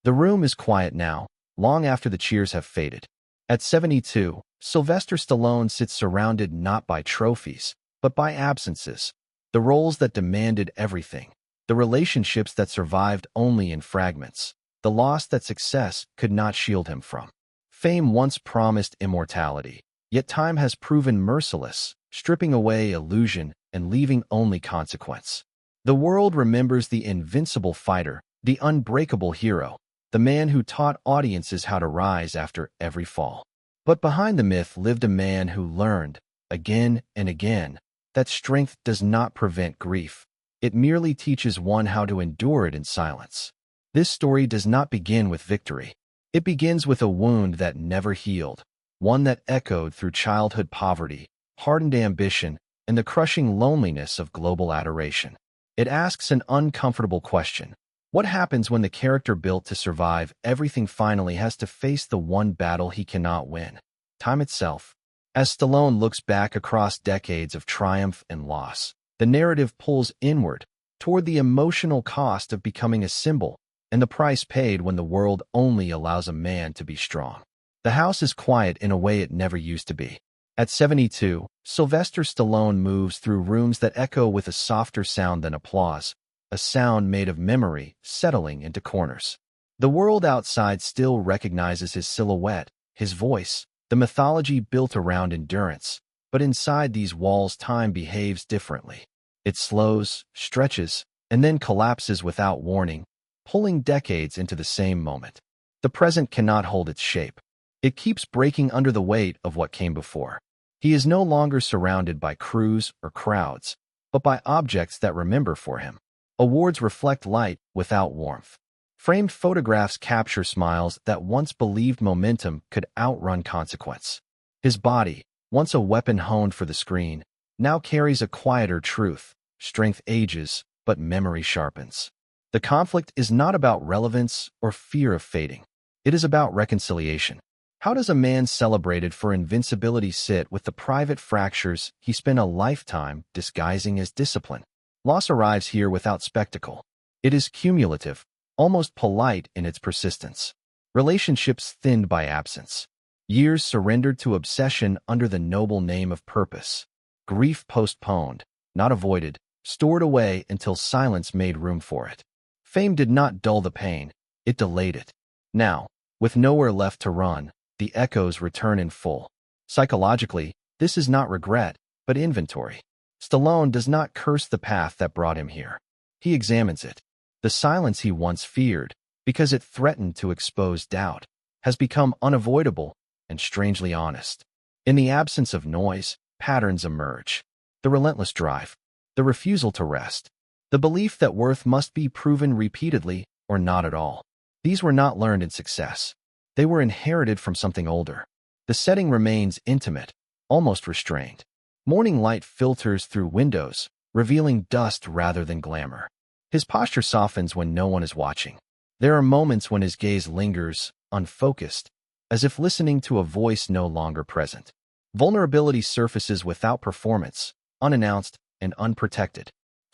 The room is quiet now, long after the cheers have faded. At 72, Sylvester Stallone sits surrounded not by trophies, but by absences. The roles that demanded everything, the relationships that survived only in fragments, the loss that success could not shield him from. Fame once promised immortality, yet time has proven merciless, stripping away illusion and leaving only consequence. The world remembers the invincible fighter, the unbreakable hero, the man who taught audiences how to rise after every fall. But behind the myth lived a man who learned, again and again, that strength does not prevent grief. It merely teaches one how to endure it in silence. This story does not begin with victory. It begins with a wound that never healed, one that echoed through childhood poverty, hardened ambition, and the crushing loneliness of global adoration. It asks an uncomfortable question. What happens when the character built to survive everything finally has to face the one battle he cannot win? Time itself. As Stallone looks back across decades of triumph and loss, the narrative pulls inward, toward the emotional cost of becoming a symbol and the price paid when the world only allows a man to be strong. The house is quiet in a way it never used to be. At 72, Sylvester Stallone moves through rooms that echo with a softer sound than applause, a sound made of memory settling into corners. The world outside still recognizes his silhouette, his voice, the mythology built around endurance, but inside these walls time behaves differently. It slows, stretches, and then collapses without warning, pulling decades into the same moment. The present cannot hold its shape. It keeps breaking under the weight of what came before. He is no longer surrounded by crews or crowds, but by objects that remember for him. Awards reflect light without warmth. Framed photographs capture smiles that once believed momentum could outrun consequence. His body, once a weapon honed for the screen, now carries a quieter truth. Strength ages, but memory sharpens. The conflict is not about relevance or fear of fading. It is about reconciliation. How does a man celebrated for invincibility sit with the private fractures he spent a lifetime disguising as discipline? Loss arrives here without spectacle. It is cumulative, almost polite in its persistence. Relationships thinned by absence. Years surrendered to obsession under the noble name of purpose. Grief postponed, not avoided, stored away until silence made room for it. Fame did not dull the pain, it delayed it. Now, with nowhere left to run, the echoes return in full. Psychologically, this is not regret, but inventory. Stallone does not curse the path that brought him here. He examines it. The silence he once feared, because it threatened to expose doubt, has become unavoidable and strangely honest. In the absence of noise, patterns emerge. The relentless drive, the refusal to rest, the belief that worth must be proven repeatedly or not at all. These were not learned in success. They were inherited from something older. The setting remains intimate, almost restrained. Morning light filters through windows, revealing dust rather than glamour. His posture softens when no one is watching. There are moments when his gaze lingers, unfocused, as if listening to a voice no longer present. Vulnerability surfaces without performance, unannounced and unprotected.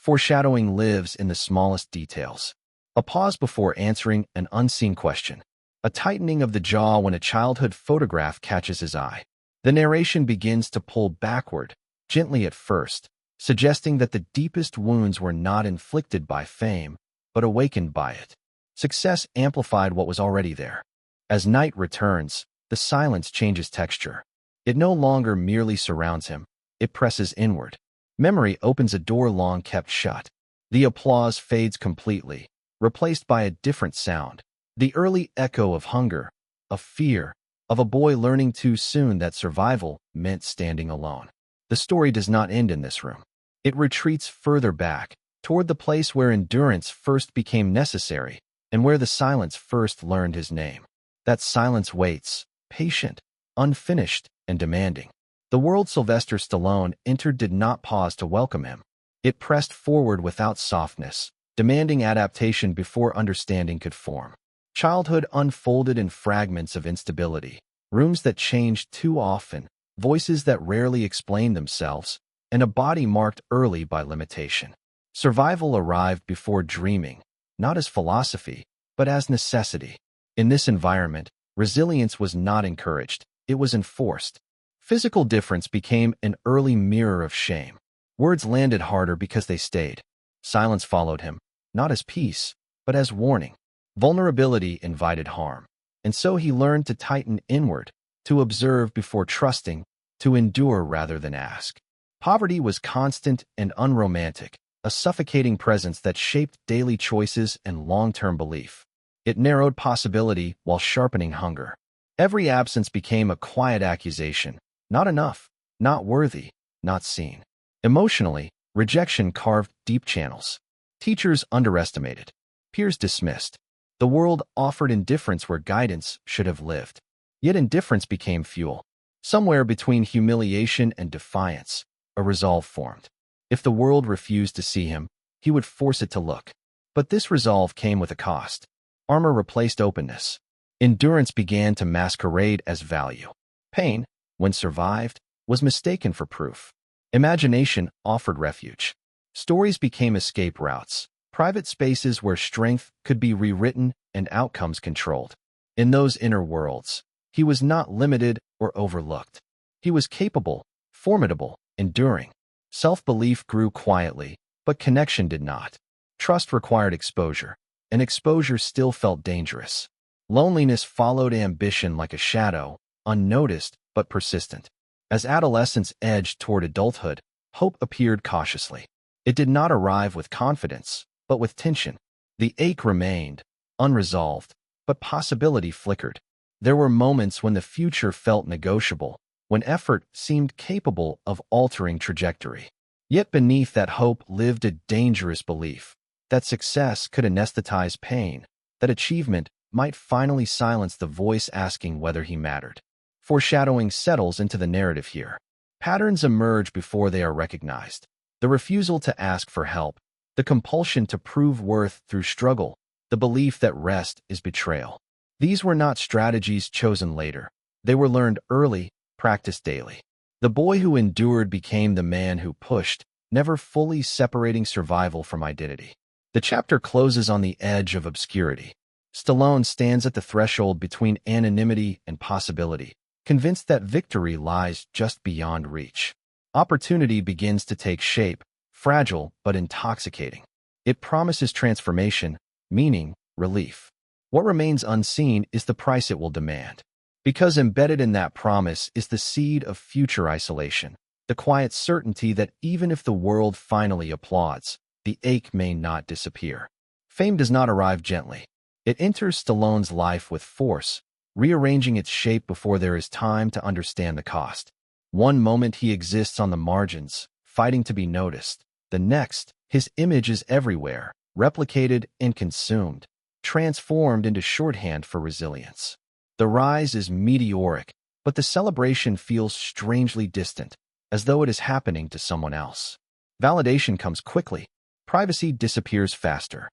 Foreshadowing lives in the smallest details. A pause before answering an unseen question. A tightening of the jaw when a childhood photograph catches his eye. The narration begins to pull backward, gently at first, suggesting that the deepest wounds were not inflicted by fame, but awakened by it. Success amplified what was already there. As night returns, the silence changes texture. It no longer merely surrounds him, it presses inward. Memory opens a door long kept shut. The applause fades completely, replaced by a different sound. The early echo of hunger, of fear, of a boy learning too soon that survival meant standing alone. The story does not end in this room. It retreats further back, toward the place where endurance first became necessary, and where the silence first learned his name. That silence waits, patient, unfinished, and demanding. The world Sylvester Stallone entered did not pause to welcome him. It pressed forward without softness, demanding adaptation before understanding could form. Childhood unfolded in fragments of instability, rooms that changed too often, voices that rarely explained themselves, and a body marked early by limitation. Survival arrived before dreaming, not as philosophy, but as necessity. In this environment, resilience was not encouraged, it was enforced. Physical difference became an early mirror of shame. Words landed harder because they stayed. Silence followed him, not as peace, but as warning. Vulnerability invited harm. And so he learned to tighten inward, to observe before trusting, to endure rather than ask. Poverty was constant and unromantic, a suffocating presence that shaped daily choices and long-term belief. It narrowed possibility while sharpening hunger. Every absence became a quiet accusation. Not enough, not worthy, not seen. Emotionally, rejection carved deep channels. Teachers underestimated. Peers dismissed. The world offered indifference where guidance should have lived. Yet indifference became fuel. Somewhere between humiliation and defiance, a resolve formed. If the world refused to see him, he would force it to look. But this resolve came with a cost. Armor replaced openness. Endurance began to masquerade as value. Pain, when survived, was mistaken for proof. Imagination offered refuge. Stories became escape routes, private spaces where strength could be rewritten and outcomes controlled. In those inner worlds, he was not limited or overlooked. He was capable, formidable, enduring. Self-belief grew quietly, but connection did not. Trust required exposure, and exposure still felt dangerous. Loneliness followed ambition like a shadow, unnoticed but persistent. As adolescence edged toward adulthood, hope appeared cautiously. It did not arrive with confidence, but with tension. The ache remained, unresolved, but possibility flickered. There were moments when the future felt negotiable, when effort seemed capable of altering trajectory. Yet beneath that hope lived a dangerous belief that success could anesthetize pain, that achievement might finally silence the voice asking whether he mattered. Foreshadowing settles into the narrative here. Patterns emerge before they are recognized. The refusal to ask for help, the compulsion to prove worth through struggle, the belief that rest is betrayal. These were not strategies chosen later. They were learned early, practiced daily. The boy who endured became the man who pushed, never fully separating survival from identity. The chapter closes on the edge of obscurity. Stallone stands at the threshold between anonymity and possibility, convinced that victory lies just beyond reach. Opportunity begins to take shape, fragile but intoxicating. It promises transformation, meaning, relief. What remains unseen is the price it will demand. Because embedded in that promise is the seed of future isolation, the quiet certainty that even if the world finally applauds, the ache may not disappear. Fame does not arrive gently. It enters Stallone's life with force, rearranging its shape before there is time to understand the cost. One moment he exists on the margins, fighting to be noticed. The next, his image is everywhere, replicated and consumed, transformed into shorthand for resilience. The rise is meteoric, but the celebration feels strangely distant, as though it is happening to someone else. Validation comes quickly. Privacy disappears faster.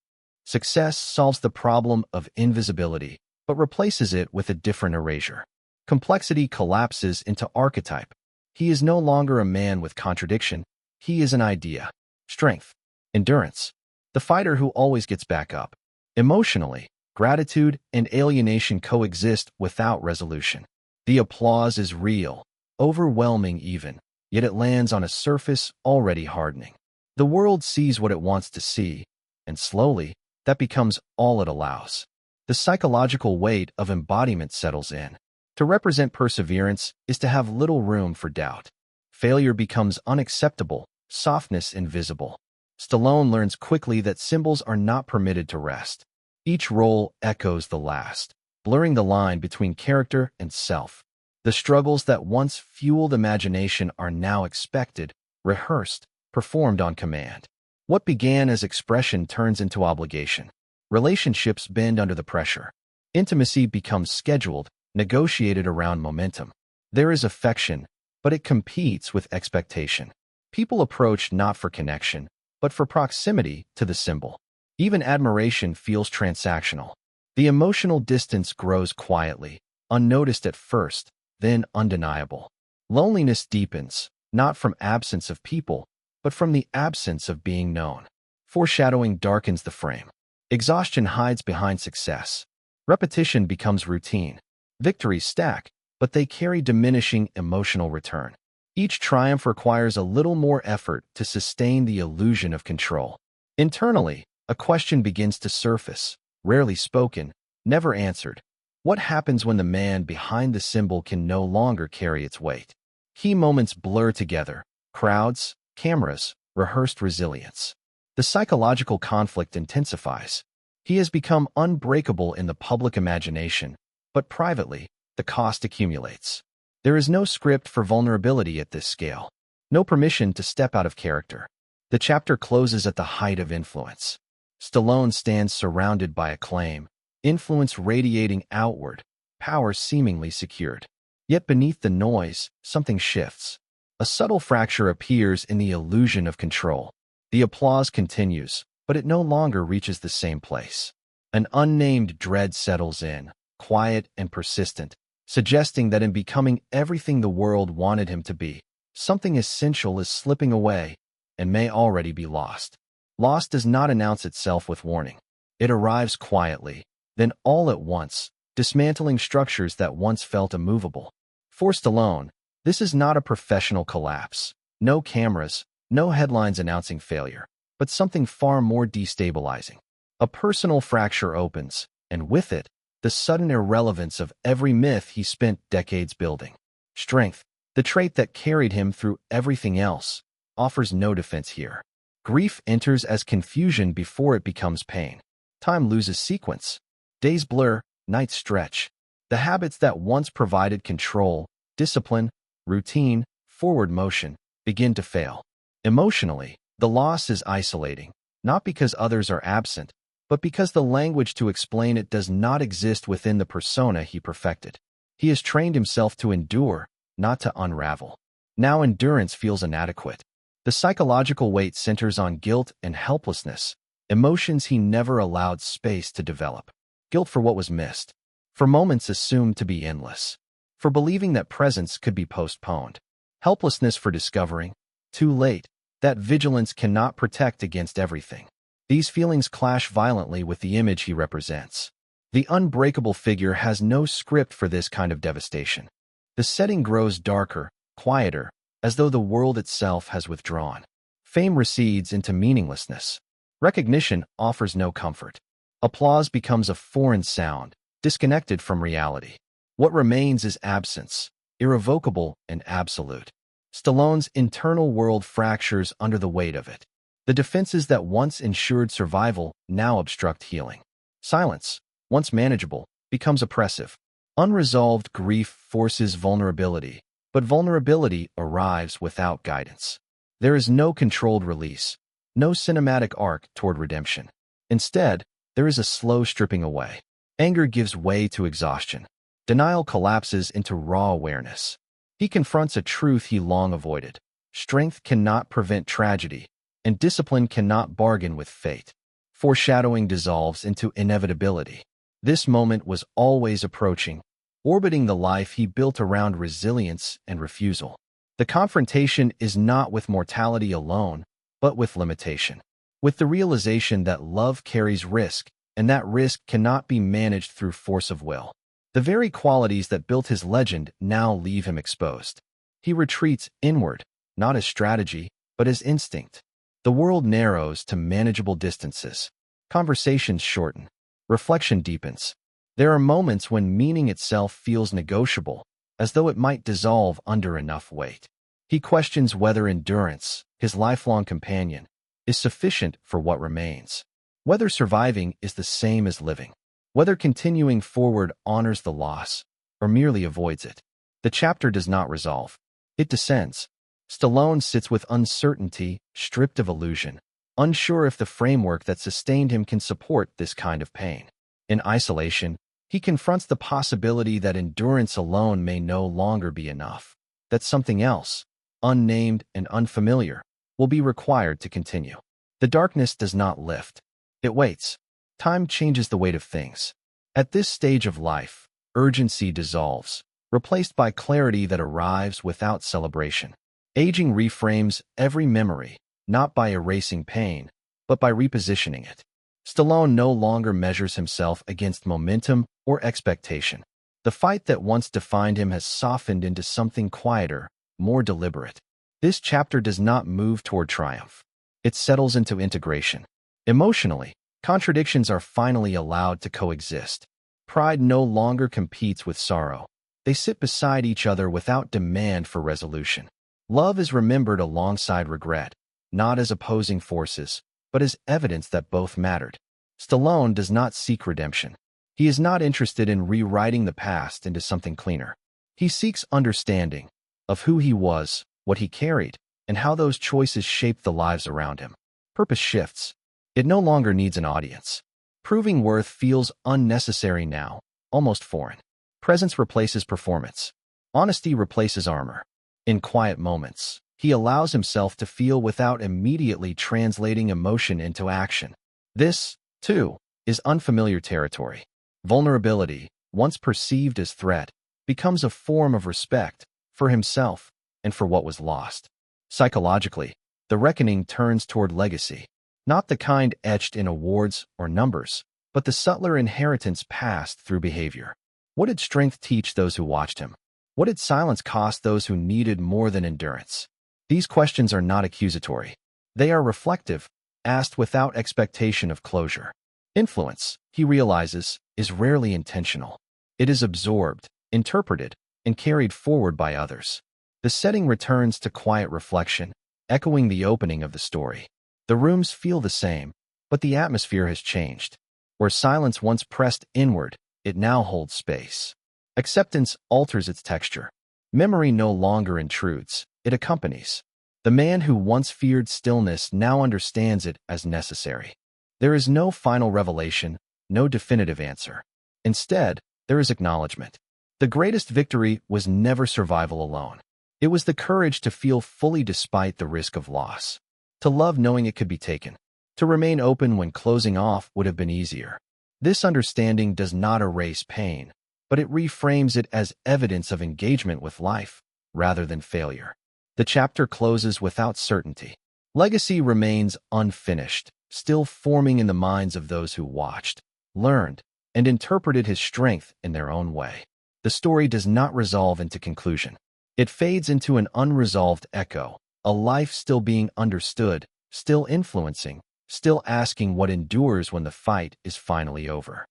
Success solves the problem of invisibility, but replaces it with a different erasure. Complexity collapses into archetype. He is no longer a man with contradiction. He is an idea. Strength. Endurance. The fighter who always gets back up. Emotionally, gratitude and alienation coexist without resolution. The applause is real, overwhelming even, yet it lands on a surface already hardening. The world sees what it wants to see, and slowly, that becomes all it allows. The psychological weight of embodiment settles in. To represent perseverance is to have little room for doubt. Failure becomes unacceptable, softness invisible. Stallone learns quickly that symbols are not permitted to rest. Each role echoes the last, blurring the line between character and self. The struggles that once fueled imagination are now expected, rehearsed, performed on command. What began as expression turns into obligation. Relationships bend under the pressure. Intimacy becomes scheduled, negotiated around momentum. There is affection, but it competes with expectation. People approach not for connection, but for proximity to the symbol. Even admiration feels transactional. The emotional distance grows quietly, unnoticed at first, then undeniable. Loneliness deepens, not from absence of people, but from the absence of being known. Foreshadowing darkens the frame. Exhaustion hides behind success. Repetition becomes routine. Victories stack, but they carry diminishing emotional return. Each triumph requires a little more effort to sustain the illusion of control. Internally, a question begins to surface, rarely spoken, never answered. What happens when the man behind the symbol can no longer carry its weight? Key moments blur together: crowds, cameras, rehearsed resilience. The psychological conflict intensifies. He has become unbreakable in the public imagination, but privately, the cost accumulates. There is no script for vulnerability at this scale, no permission to step out of character. The chapter closes at the height of influence. Stallone stands surrounded by acclaim, influence radiating outward, power seemingly secured. Yet beneath the noise, something shifts. A subtle fracture appears in the illusion of control. The applause continues, but it no longer reaches the same place. An unnamed dread settles in, quiet and persistent, suggesting that in becoming everything the world wanted him to be, something essential is slipping away and may already be lost. Loss does not announce itself with warning. It arrives quietly, then all at once, dismantling structures that once felt immovable. For Stallone, this is not a professional collapse. No cameras, no headlines announcing failure, but something far more destabilizing. A personal fracture opens, and with it, the sudden irrelevance of every myth he spent decades building. Strength, the trait that carried him through everything else, offers no defense here. Grief enters as confusion before it becomes pain. Time loses sequence. Days blur, nights stretch. The habits that once provided control, discipline, routine, forward motion, begin to fail. Emotionally, the loss is isolating, not because others are absent, but because the language to explain it does not exist within the persona he perfected. He has trained himself to endure, not to unravel. Now endurance feels inadequate. The psychological weight centers on guilt and helplessness, emotions he never allowed space to develop. Guilt for what was missed, for moments assumed to be endless, for believing that presence could be postponed. Helplessness for discovering, too late, that vigilance cannot protect against everything. These feelings clash violently with the image he represents. The unbreakable figure has no script for this kind of devastation. The setting grows darker, quieter, as though the world itself has withdrawn. Fame recedes into meaninglessness. Recognition offers no comfort. Applause becomes a foreign sound, disconnected from reality. What remains is absence, irrevocable and absolute. Stallone's internal world fractures under the weight of it. The defenses that once ensured survival now obstruct healing. Silence, once manageable, becomes oppressive. Unresolved grief forces vulnerability, but vulnerability arrives without guidance. There is no controlled release, no cinematic arc toward redemption. Instead, there is a slow stripping away. Anger gives way to exhaustion. Denial collapses into raw awareness. He confronts a truth he long avoided. Strength cannot prevent tragedy, and discipline cannot bargain with fate. Foreshadowing dissolves into inevitability. This moment was always approaching, orbiting the life he built around resilience and refusal. The confrontation is not with mortality alone, but with limitation. With the realization that love carries risk, and that risk cannot be managed through force of will. The very qualities that built his legend now leave him exposed. He retreats inward, not as strategy, but as instinct. The world narrows to manageable distances. Conversations shorten. Reflection deepens. There are moments when meaning itself feels negotiable, as though it might dissolve under enough weight. He questions whether endurance, his lifelong companion, is sufficient for what remains. Whether surviving is the same as living. Whether continuing forward honors the loss, or merely avoids it. The chapter does not resolve. It descends. Stallone sits with uncertainty, stripped of illusion, unsure if the framework that sustained him can support this kind of pain. In isolation, he confronts the possibility that endurance alone may no longer be enough, that something else, unnamed and unfamiliar, will be required to continue. The darkness does not lift. It waits. Time changes the weight of things. At this stage of life, urgency dissolves, replaced by clarity that arrives without celebration. Aging reframes every memory, not by erasing pain, but by repositioning it. Stallone no longer measures himself against momentum or expectation. The fight that once defined him has softened into something quieter, more deliberate. This chapter does not move toward triumph. It settles into integration. Emotionally, contradictions are finally allowed to coexist. Pride no longer competes with sorrow. They sit beside each other without demand for resolution. Love is remembered alongside regret, not as opposing forces, but as evidence that both mattered. Stallone does not seek redemption. He is not interested in rewriting the past into something cleaner. He seeks understanding of who he was, what he carried, and how those choices shaped the lives around him. Purpose shifts. It no longer needs an audience. Proving worth feels unnecessary now, almost foreign. Presence replaces performance. Honesty replaces armor. In quiet moments, he allows himself to feel without immediately translating emotion into action. This, too, is unfamiliar territory. Vulnerability, once perceived as threat, becomes a form of respect for himself and for what was lost. Psychologically, the reckoning turns toward legacy, not the kind etched in awards or numbers, but the subtler inheritance passed through behavior. What did strength teach those who watched him? What did silence cost those who needed more than endurance? These questions are not accusatory. They are reflective, asked without expectation of closure. Influence, he realizes, is rarely intentional. It is absorbed, interpreted, and carried forward by others. The setting returns to quiet reflection, echoing the opening of the story. The rooms feel the same, but the atmosphere has changed. Where silence once pressed inward, it now holds space. Acceptance alters its texture. Memory no longer intrudes, it accompanies. The man who once feared stillness now understands it as necessary. There is no final revelation, no definitive answer. Instead, there is acknowledgement. The greatest victory was never survival alone. It was the courage to feel fully despite the risk of loss. To love knowing it could be taken. To remain open when closing off would have been easier. This understanding does not erase pain, but it reframes it as evidence of engagement with life, rather than failure. The chapter closes without certainty. Legacy remains unfinished, still forming in the minds of those who watched, learned, and interpreted his strength in their own way. The story does not resolve into conclusion. It fades into an unresolved echo, a life still being understood, still influencing, still asking what endures when the fight is finally over.